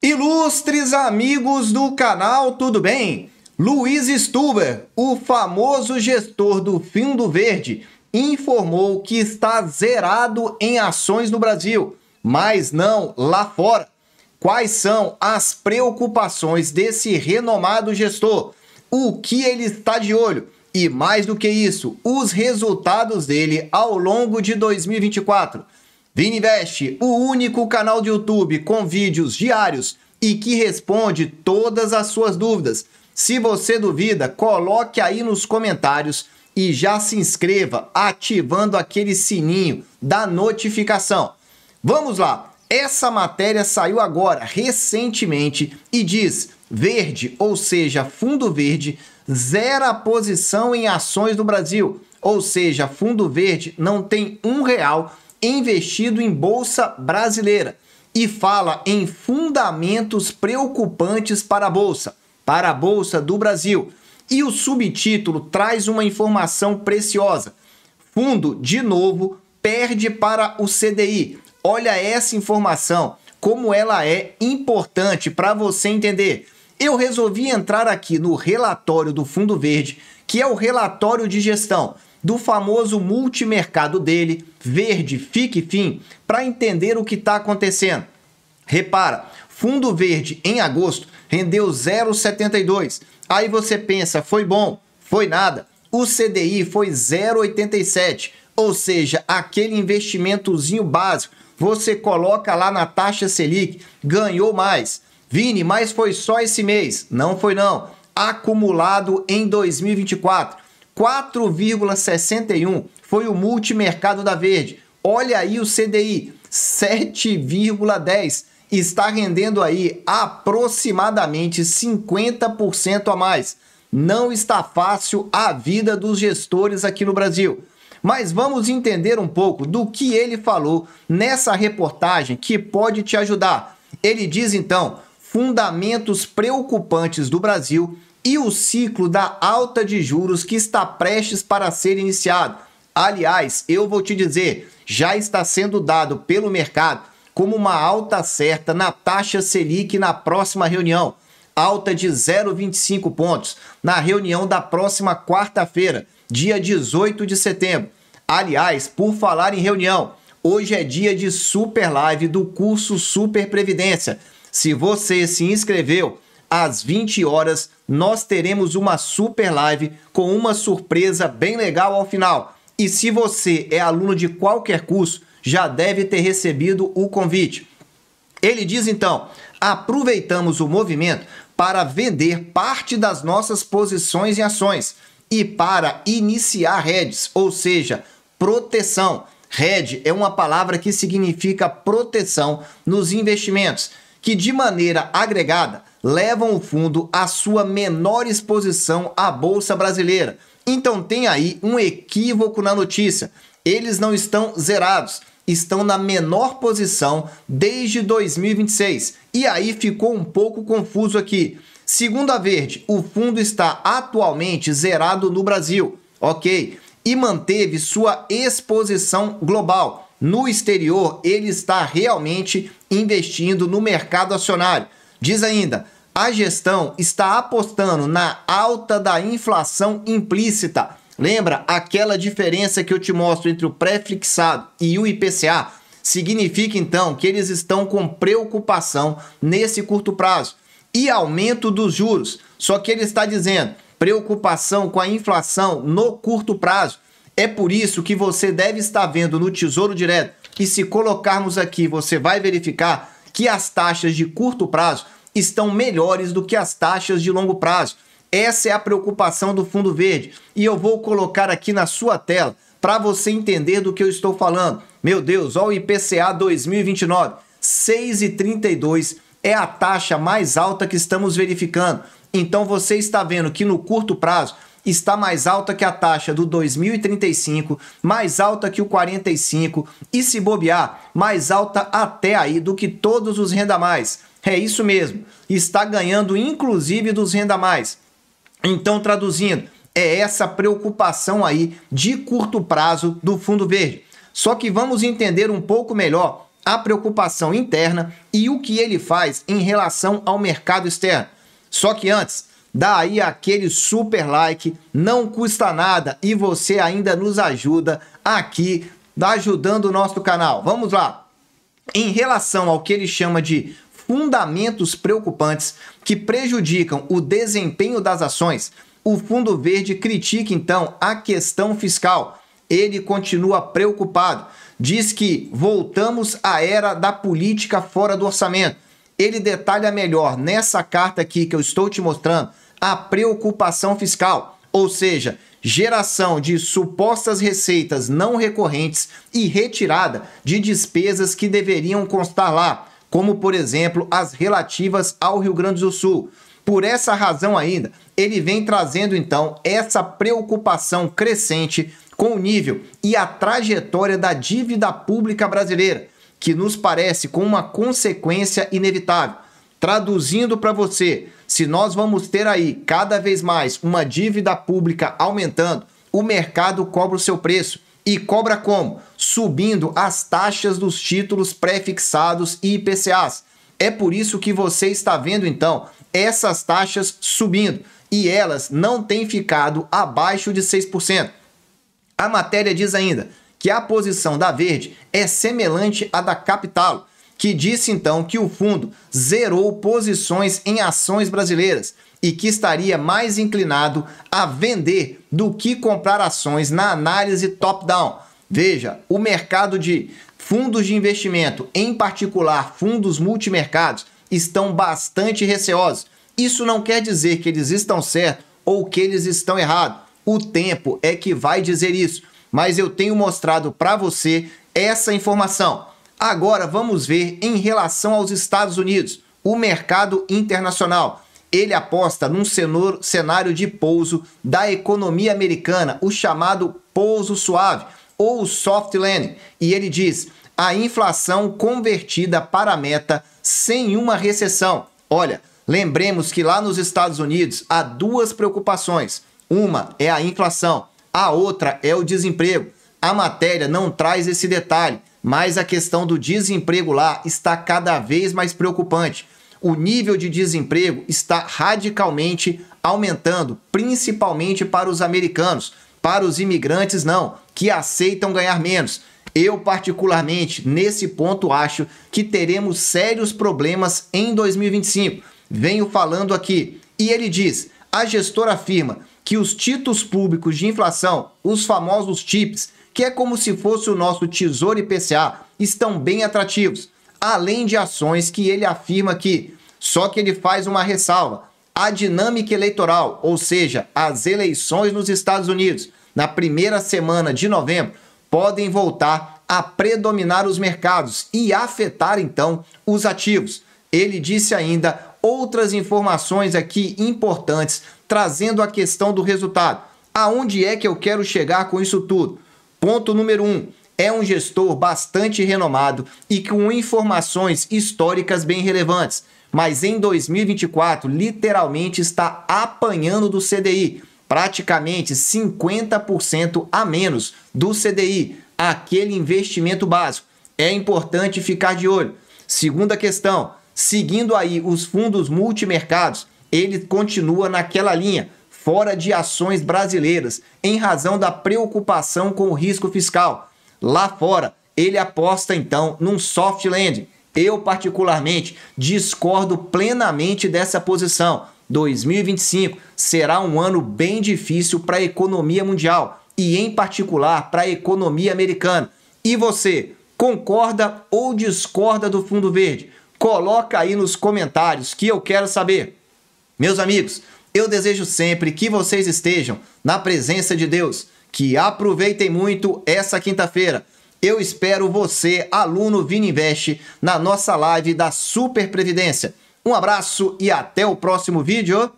Ilustres amigos do canal, tudo bem? Luiz Stuber, o famoso gestor do Fundo Verde, informou que está zerado em ações no Brasil, mas não lá fora. Quais são as preocupações desse renomado gestor? O que ele está de olho? E mais do que isso, os resultados dele ao longo de 2024. Vini Invest, o único canal de YouTube com vídeos diários e que responde todas as suas dúvidas. Se você duvida, coloque aí nos comentários e já se inscreva ativando aquele sininho da notificação. Vamos lá, essa matéria saiu agora, recentemente, e diz: Verde, ou seja, Fundo Verde, zera a posição em ações do Brasil. Ou seja, Fundo Verde não tem R$1 investido em Bolsa Brasileira e fala em fundamentos preocupantes para a Bolsa do Brasil. E o subtítulo traz uma informação preciosa. Fundo, de novo, perde para o CDI. Olha essa informação, como ela é importante para você entender. Eu resolvi entrar aqui no relatório do Fundo Verde, que é o relatório de gestão do famoso multimercado dele, Verde FIC-FIM, para entender o que está acontecendo. Repara, Fundo Verde em agosto rendeu 0,72. Aí você pensa, foi bom? Foi nada. O CDI foi 0,87, ou seja, aquele investimentozinho básico, você coloca lá na taxa Selic, ganhou mais. Vini, mas foi só esse mês? Não foi não. Acumulado em 2024. 4,61 foi o multimercado da Verde. Olha aí o CDI, 7,10. Está rendendo aí aproximadamente 50% a mais. Não está fácil a vida dos gestores aqui no Brasil. Mas vamos entender um pouco do que ele falou nessa reportagem que pode te ajudar. Ele diz então, fundamentos preocupantes do Brasil e o ciclo da alta de juros que está prestes para ser iniciado. Aliás, eu vou te dizer, já está sendo dado pelo mercado como uma alta certa na taxa Selic na próxima reunião. Alta de 0,25 pontos na reunião da próxima quarta-feira, dia 18 de setembro. Aliás, por falar em reunião, hoje é dia de super live do curso Super Previdência. Se você se inscreveu, às 20 horas, nós teremos uma super live com uma surpresa bem legal ao final. E se você é aluno de qualquer curso, já deve ter recebido o convite. Ele diz então, aproveitamos o movimento para vender parte das nossas posições em ações e para iniciar hedges, ou seja, proteção. Hedge é uma palavra que significa proteção nos investimentos, que de maneira agregada levam o fundo à sua menor exposição à Bolsa Brasileira. Então tem aí um equívoco na notícia. Eles não estão zerados, estão na menor posição desde 2026. E aí ficou um pouco confuso aqui. Segundo a Verde, o fundo está atualmente zerado no Brasil, ok? E manteve sua exposição global. No exterior, ele está realmente investindo no mercado acionário. Diz ainda, a gestão está apostando na alta da inflação implícita. Lembra aquela diferença que eu te mostro entre o pré-fixado e o IPCA? Significa então que eles estão com preocupação nesse curto prazo. E aumento dos juros. Só que ele está dizendo preocupação com a inflação no curto prazo. É por isso que você deve estar vendo no Tesouro Direto. E se colocarmos aqui, você vai verificar que as taxas de curto prazo estão melhores do que as taxas de longo prazo. Essa é a preocupação do Fundo Verde. E eu vou colocar aqui na sua tela para você entender do que eu estou falando. Meu Deus, olha o IPCA 2029, 6,32 é a taxa mais alta que estamos verificando. Então você está vendo que no curto prazo está mais alta que a taxa do 2035, mais alta que o 45 e, se bobear, mais alta até aí do que todos os renda mais. É isso mesmo, está ganhando inclusive dos renda mais. Então, traduzindo, é essa preocupação aí de curto prazo do Fundo Verde. Só que vamos entender um pouco melhor a preocupação interna e o que ele faz em relação ao mercado externo. Só que antes, dá aí aquele super like, não custa nada e você ainda nos ajuda aqui, ajudando o nosso canal. Vamos lá. Em relação ao que ele chama de fundamentos preocupantes que prejudicam o desempenho das ações, o Fundo Verde critica então a questão fiscal. Ele continua preocupado, diz que voltamos à era da política fora do orçamento. Ele detalha melhor nessa carta aqui que eu estou te mostrando a preocupação fiscal, ou seja, geração de supostas receitas não recorrentes e retirada de despesas que deveriam constar lá, como por exemplo as relativas ao Rio Grande do Sul. Por essa razão ainda, ele vem trazendo então essa preocupação crescente com o nível e a trajetória da dívida pública brasileira, que nos parece com uma consequência inevitável. Traduzindo para você, se nós vamos ter aí cada vez mais uma dívida pública aumentando, o mercado cobra o seu preço. E cobra como? Subindo as taxas dos títulos pré-fixados e IPCAs. É por isso que você está vendo então essas taxas subindo e elas não têm ficado abaixo de 6%. A matéria diz ainda que a posição da Verde é semelhante à da Capital, que disse então que o fundo zerou posições em ações brasileiras e que estaria mais inclinado a vender do que comprar ações na análise top-down. Veja, o mercado de fundos de investimento, em particular fundos multimercados, estão bastante receosos. Isso não quer dizer que eles estão certos ou que eles estão errados. O tempo é que vai dizer isso, mas eu tenho mostrado para você essa informação. Agora vamos ver em relação aos Estados Unidos, o mercado internacional. Ele aposta num cenário de pouso da economia americana, o chamado pouso suave ou soft landing. E ele diz, a inflação convertida para a meta sem uma recessão. Olha, lembremos que lá nos Estados Unidos há duas preocupações. Uma é a inflação, a outra é o desemprego. A matéria não traz esse detalhe, mas a questão do desemprego lá está cada vez mais preocupante. O nível de desemprego está radicalmente aumentando, principalmente para os americanos. Para os imigrantes, não, que aceitam ganhar menos. Eu, particularmente, nesse ponto, acho que teremos sérios problemas em 2025. Venho falando aqui. E ele diz, a gestora afirma que os títulos públicos de inflação, os famosos TIPS, que é como se fosse o nosso Tesouro IPCA, estão bem atrativos, além de ações que ele afirma que, só que ele faz uma ressalva, a dinâmica eleitoral, ou seja, as eleições nos Estados Unidos, na primeira semana de novembro, podem voltar a predominar os mercados e afetar, então, os ativos. Ele disse ainda outras informações aqui importantes, trazendo a questão do resultado. Aonde é que eu quero chegar com isso tudo? Ponto número 1. É um gestor bastante renomado e com informações históricas bem relevantes. Mas em 2024, literalmente está apanhando do CDI. Praticamente 50% a menos do CDI, aquele investimento básico. É importante ficar de olho. Segunda questão, seguindo aí os fundos multimercados, ele continua naquela linha, fora de ações brasileiras, em razão da preocupação com o risco fiscal. Lá fora, ele aposta então num soft landing. Eu, particularmente, discordo plenamente dessa posição. 2025 será um ano bem difícil para a economia mundial e, em particular, para a economia americana. E você, concorda ou discorda do Fundo Verde? Coloca aí nos comentários que eu quero saber. Meus amigos, eu desejo sempre que vocês estejam na presença de Deus, que aproveitem muito essa quinta-feira. Eu espero você, aluno Vini Invest, na nossa live da Super Previdência. Um abraço e até o próximo vídeo.